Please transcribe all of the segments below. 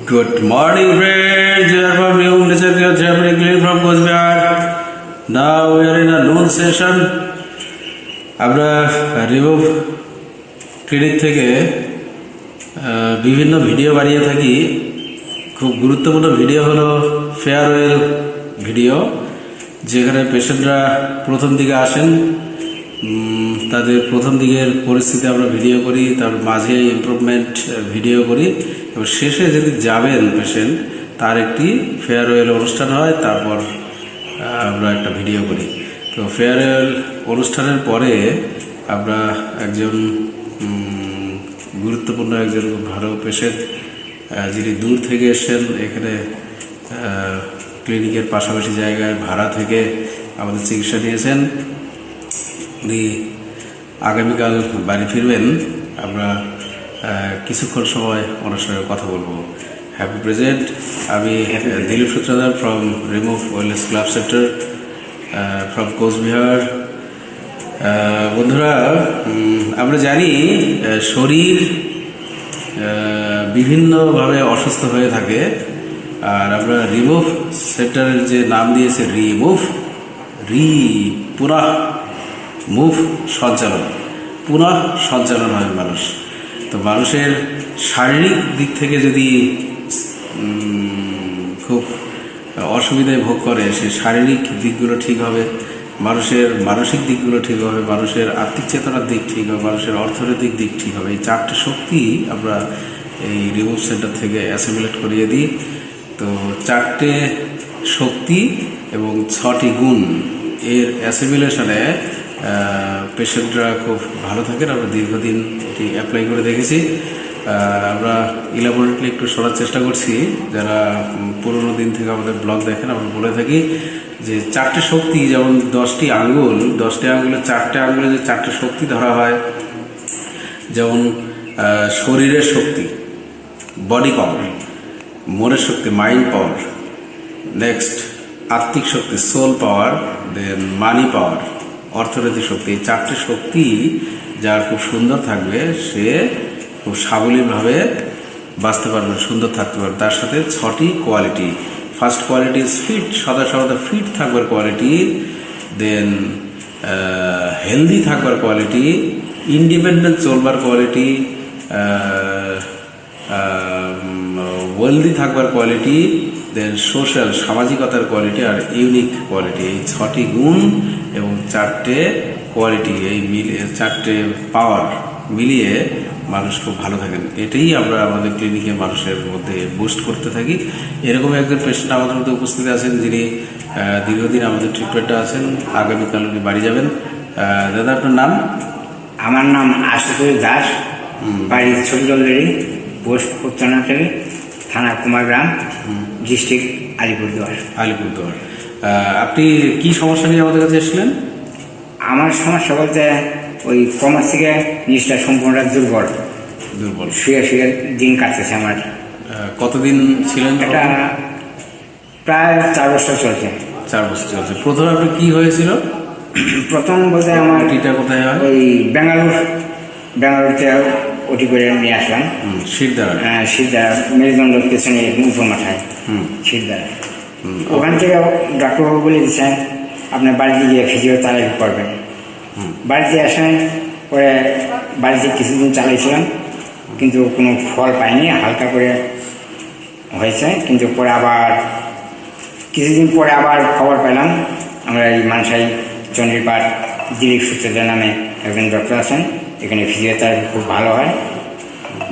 Good morning, friends. We are from New Nature Traveling Clinic from Coachbihar. Now we are in a noon session. আমরা remove clinic থেকে বিভিন্ন video বানিয়ে থাকি। খুব গুরুত্বপূর্ণ video হলো ফেয়ারওয়েল ভিডিও, যেখানে পেশেন্টরা প্রথম দিকে আসেন, তাদের প্রথম দিকের পরিস্থিতি আমরা ভিডিও করি, তার মাঝে ইমপ্রুভমেন্ট ভিডিও করি এবং শেষে যদি যাবেন পেশেন্ট তার একটি ফেয়ারওয়েল অনুষ্ঠান হয়, তারপর আমরা একটা ভিডিও করি। তো ফেয়ারওয়েল অনুষ্ঠানের পরে আমরা একজন গুরুত্বপূর্ণ একজন ভালো পেশেন্ট, যিনি দূর থেকে এসেছেন, এখানে ক্লিনিকের পাশাপাশি জায়গায় ভাড়া থেকে আমাদের চিকিৎসা নিয়েছেন, উনি আগামীকাল বাড়ি ফিরবেন। আমরা কিছুক্ষণ সময় ওনার সঙ্গে কথা বলবো। Happy present. আমি Dilip Sutradhar from remove wellness club centre from Coochbehar. বন্ধুরা, আমরা জানি শরীর বিভিন্নভাবে অসুস্থ হয়ে থাকে, আর আমরা রিমুভ সেন্টারের যে নাম দিয়েছে পুনঃ মুভ সঞ্চালন, পুনঃ সঞ্চালন হয় মানুষ। তো মানুষের শারীরিক দিক থেকে যদি খুব অসুবিধায় ভোগ করে, সেই শারীরিক দিকগুলো ঠিক হবে, মানুষের মানসিক দিকগুলো ঠিক হবে, মানুষের আর্থিক চেতনার দিক ঠিক হবে, মানুষের অর্থনৈতিক দিক ঠিক হবে। এই চারটে শক্তি আমরা এই রিমুভ সেন্টার থেকে অ্যাসিমিলেট করিয়ে দিই। তো চারটে শক্তি এবং 6টি গুণ এর অ্যাসিমিলেশনে পেশেন্টরা খুব ভালো থাকেন। আমরা দীর্ঘদিন এটি অ্যাপ্লাই করে দেখেছি। আমরা ইলাবোরেটলি একটু শোনার চেষ্টা করছি। যারা পুরোনো দিন থেকে আমাদের ব্লগ দেখেন, আমরা বলে থাকি যে চারটে শক্তি, যেমন 10টি আঙ্গুল, 10টি আঙ্গুলের 4টে আঙ্গুলে যে 4টে শক্তি ধরা হয়, যেমন শরীরের শক্তি বডি পাওয়ার, মনের শক্তি মাইন্ড পাওয়ার, নেক্সট আত্মিক শক্তি সোল পাওয়ার, দেন মানি পাওয়ার অর্থনৈতিক শক্তি। এই 4টে শক্তি যার খুব সুন্দর থাকবে, সে খুব সাবলীলভাবে বাঁচতে পারবে, সুন্দর থাকতে পারবে। তার সাথে 6টি quality. First quality is fit, সদা ফিট থাকবার কোয়ালিটি, দেন হেলদি থাকবার কোয়ালিটি, ইন্ডিপেন্ডেন্ট চলবার কোয়ালিটি, ওয়েলদি থাকবার কোয়ালিটি, দেন সোশ্যাল সামাজিকতার কোয়ালিটি, আর ইউনিক কোয়ালিটি। এই 6টি গুণ এবং 4টে কোয়ালিটি, এই 4টে পাওয়ার মিলিয়ে মানুষ খুব ভালো থাকেন। এটাই আমরা আমাদের ক্লিনিকে মানুষের মধ্যে বুস্ট করতে থাকি। এরকম একজন পেশেন্ট আমাদের মধ্যে উপস্থিত আছেন, যিনি দীর্ঘদিন আমাদের ট্রিটমেন্টে আছেন। আগামীকাল উনি বাড়ি যাবেন। দাদা, আপনার নাম? আমার নাম আশুতোষ দাস, বাড়ি ছোটজলদেরি, পোস্ট উত্তরনাথেরি, থানা কুমারগ্রাম, ডিস্ট্রিক্ট আলিপুরদুয়ার। আপনি কি সমস্যা নিয়ে আমাদের কাছে এসেছিলেন? আমার সমস্যা বলতে ওই কমার থেকে জিনিসটা সম্পূর্ণ দুর্বল, শুয়ে দিন কাটতেছে আমার। কতদিন ছিলেন? এটা প্রায় 4 বছর চলছে। 4 বছর চলছে। প্রথমে আপনি কি হয়েছিল? প্রথম বলতে আমার ওটিটা কোথায় হয়? ওই বেঙ্গালুরুতে ওটি করে নিয়ে আসলাম। শিরদাঁড়া মেরুদণ্ড পেছনে উপর মাথায় শিরদাঁড়া। ওখান থেকে ডাক্তারবাবু বলে দিচ্ছেন আপনার বাড়িতে গিয়ে ফিজিওথেরাপি করবেন। বাড়িতে আসেন, পরে বাড়িতে কিছুদিন চালিয়েছিলাম, কিন্তু কোনো ফল পাইনি, হালকা করে হয়েছে। কিন্তু পরে আবার কিছুদিন পরে আবার খবর পেলাম, আমরা এই মানসাই চণ্ডীপাঠ দিলীপ সূত্রধর নামে একজন ডক্টর আছেন, এখানে ফিজিওথেরাপি খুব ভালো হয়।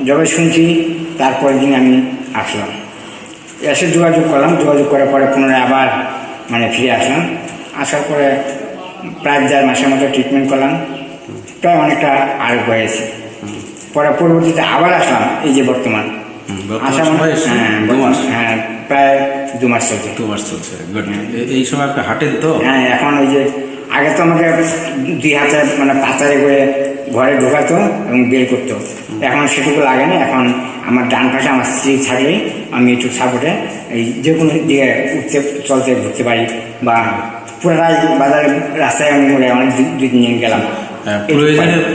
যবে শুনছি তারপরের দিন আমি আসলাম, এসে যোগাযোগ করলাম। যোগাযোগ করার পরে পুনরায় আবার ফিরে আসলাম। আসার পরে প্রায় 1.5 মাসের মতো ট্রিটমেন্ট করলাম, প্রায় অনেকটা আরোগ্য হয়েছে। পরে পরবর্তীতে আবার আসলাম, এই যে বর্তমান আসা হ্যাঁ প্রায় 2 মাস চলছে। 2 মাস চলছে। এই সময় আপনি হাঁটেন তো? হ্যাঁ, এখন ওই যে আগে তো আমাকে 2 হাতে পাতারে করে ঘরে ঢোকাতো এবং বের করতো, এখন সেটুকু লাগে না। এখন আমার ডান পাশে আমার স্ত্রী থাকলেই আমি একটু সাপোর্টে এই যে কোনো দিকে উঠতে চলতে ঘুরতে পারি, বা পুরাটাই বাজারে রাস্তায় আমি অনেক 2-3 দিন গেলাম।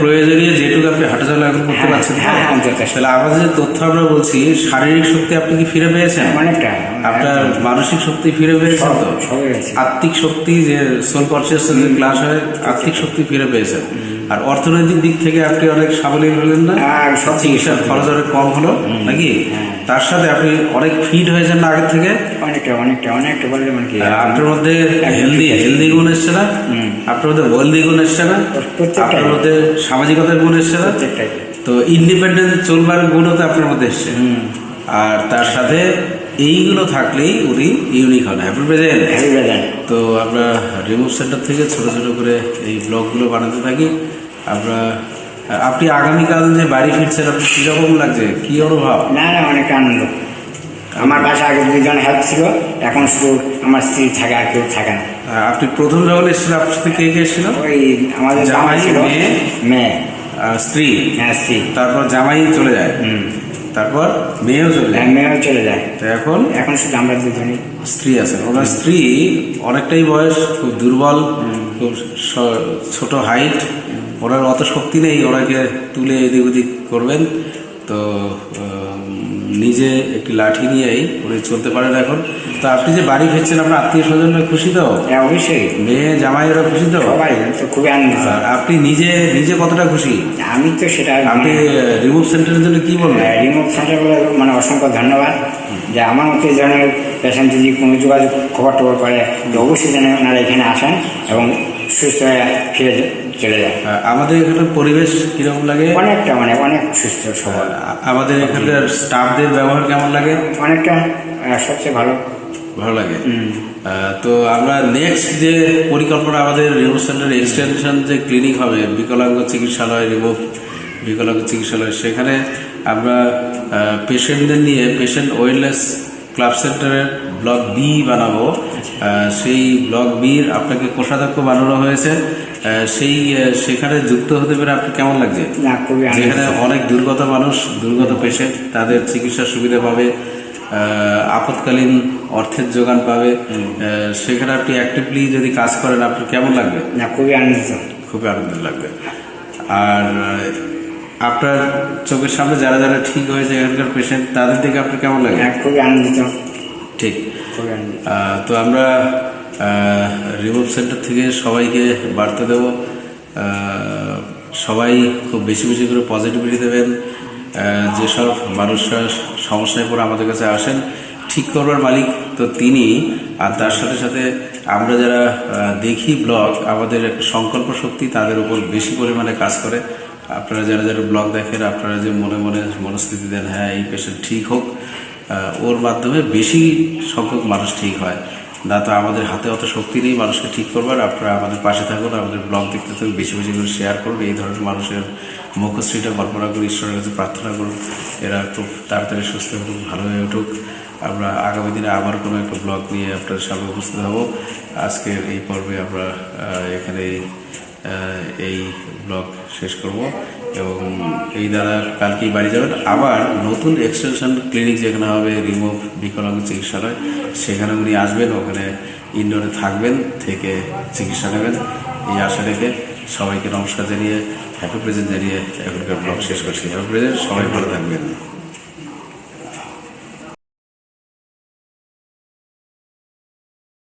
প্রয়োজনীয় যেটুকু আপনি হাঁটাচলা এখন করতে পারছেন। হ্যাঁ, যথেষ্ট। তাহলে আমাদের যে তথ্য আমরা বলছি, শারীরিক শক্তি আপনি কি ফিরে পেয়েছেন? অনেকটা। আপনার মানসিক শক্তি ফিরে পেয়েছেন তো? সবই হয়েছে। আত্মিক শক্তি, যে সোল কনসিয়াসনেস যে ক্লাস হয়, আত্মিক শক্তি ফিরে পেয়েছেন। আর অর্থনৈতিক দিক থেকে আপনি অনেক সাবলীল হলেন না? চিকিৎসার খরচ অনেক কম হলো নাকি? তার সাথে আপনি অনেক ফিট হয়েছেন না আগের থেকে? অনেকটা বললে মানে কি, আপনার মধ্যে হেলদি গুণ এসছে না? আপনার মধ্যে ওয়েলদি গুণ এসছে না? আপনার মধ্যে সামাজিকতার গুণ এসছে না? তো ইন্ডিপেন্ডেন্ট চলবার গুণও তো আপনার মধ্যে এসছে। আর তার সাথে এইগুলো থাকলেই উনি ইউনিক হন। Happy present. তো আমরা রিমুভ সেন্টার থেকে ছোট ছোট করে এই ব্লগগুলো বানাতে থাকি। আপনি আগামীকাল যে বাড়ি ফিরছেন, আপনি কিরকম লাগছে, কি অনুভব? না, অনেক আনন্দ। আমার বাসায় আগে 2জন হেল্প ছিল, এখন শুধু আমার স্ত্রী থাকে, আর কেউ থাকে না। আপনি প্রথম যখন এসেছিলেন, আপনার সাথে কে কে এসেছিল? ওই আমাদের জামাই, ছিল, মেয়ে, স্ত্রী। হ্যাঁ, স্ত্রী। তারপর জামাই চলে যায়, তারপর মেয়েও চলে যায়। মেয়েও চলে যায়। তো এখন শুধু আমরা 2জনই। স্ত্রী আছেন। ওনার স্ত্রী অনেকটাই বয়স, খুব দুর্বল, খুব ছোট হাইট, ওনার অত শক্তি নেই ওনাকে তুলে এদিক ওদিক করবেন। তো নিজে একটি লাঠি নিয়েই উনি চলতে পারেন এখন। তো আপনি যে বাড়ি ফিরছেন, আপনার আত্মীয় স্বজনরা খুশি তো? অবশ্যই। মেয়ে জামাইরা খুশি তো? সবাই তো খুবই আনন্দিত। আপনি নিজে কতটা খুশি? আমি তো সেটা। আপনি রিমুভ সেন্টারের জন্য কি বলবেন? রিমুভ সেন্টার বলে মানে অসংখ্য ধন্যবাদ, যে আমার মতো এই ধরনের পেশেন্ট যদি কোনো যোগাযোগ খবর টবর করে, তো অবশ্যই যেন ওনারা এখানে আসেন এবং সুস্থ হয়ে ফিরে চলে যায়। আমাদের এখানে পরিবেশ কিরকম লাগে? অনেকটা অনেক সুস্থ সবল। আমাদের এখানকার স্টাফদের ব্যবহার কেমন লাগে? অনেকটা সবচেয়ে ভালো লাগে। তো আমরা নেক্সট যে পরিকল্পনা, আমাদের রিমুভ সেন্টার এক্সটেনশন যে ক্লিনিক হবে, বিকলাঙ্গ চিকিৎসালয়, রিমুভ বিকলাঙ্গ চিকিৎসালয়, সেখানে আমরা পেশেন্টদের নিয়ে পেশেন্ট ওয়েলনেস ক্লাব সেন্টারের ব্লক বি বানাবো। সেই ব্লক বির আপনাকে কোষাধ্যক্ষ বানানো হয়েছে। সেখানে যুক্ত হতে পেরে আপনার কেমন লাগছে? যেখানে অনেক দুর্গত পেশেন্ট তাদের চিকিৎসার সুবিধা পাবে, আপৎকালীন অর্থের যোগান পাবে। সেখানে আপনি অ্যাক্টিভলি যদি কাজ করেন, আপনার কেমন লাগবে? খুবই আনন্দ লাগবে। আর আপনার চোখের সামনে যারা যারা ঠিক হয়েছে এখানকার পেশেন্ট, তাদের দিকে আপনার কেমন লাগে? খুবই আনন্দিত। ঠিক। তো আমরা রিমুভ সেন্টার থেকে সবাইকে বার্তা দেব, সবাই খুব বেশি বেশি করে পজিটিভিটি দেবেন। যেসব মানুষরা সমস্যায় পড়ে আমাদের কাছে আসেন, ঠিক করবার মালিক তো তিনি। আর তার সাথে সাথে আমরা যারা দেখি ব্লগ, আমাদের একটা সংকল্প শক্তি তাদের উপর বেশি পরিমাণে কাজ করে। আপনারা যারা যারা ব্লগ দেখেন, আপনারা যে মনে মনে মনস্থিতি দেন, হ্যাঁ এই পেশেন্ট ঠিক হোক, ওর মাধ্যমে বেশি সংখ্যক মানুষ ঠিক হয় না। তো আমাদের হাতে অত শক্তি নেই মানুষকে ঠিক করবার। আপনারা আমাদের পাশে থাকুন, আমাদের ব্লগ দেখতে থাকুন, বেশি বেশি করে শেয়ার করুন। এই ধরনের মানুষের মুখশ্রীটা কল্পনা করে ঈশ্বরের কাছে প্রার্থনা করুন, এরা খুব তাড়াতাড়ি সুস্থ হয়ে ভালো হয়ে উঠুক। আমরা আগামী দিনে আবার কোনো একটা ব্লগ নিয়ে আপনাদের সামনে উপস্থিত হব। আজকের এই পর্বে আমরা এখানে এই ব্লগ শেষ করব এবং এই দাদা কালকেই বাড়ি যাবেন। আবার নতুন এক্সটেনশন ক্লিনিক যেখানে হবে, রিমুভ বিকলাঙ্গ চিকিৎসালয়, সেখানে উনি আসবেন, ওখানে ইনডোরে থাকবেন, থেকে চিকিৎসা নেবেন। এই আশা রেখে সবাইকে নমস্কার জানিয়ে, হ্যাপি প্রেজেন্ট জানিয়ে এখনকার ব্লগ শেষ করছি। হ্যাপি প্রেজেন্ট, সবাই ভালো থাকবেন।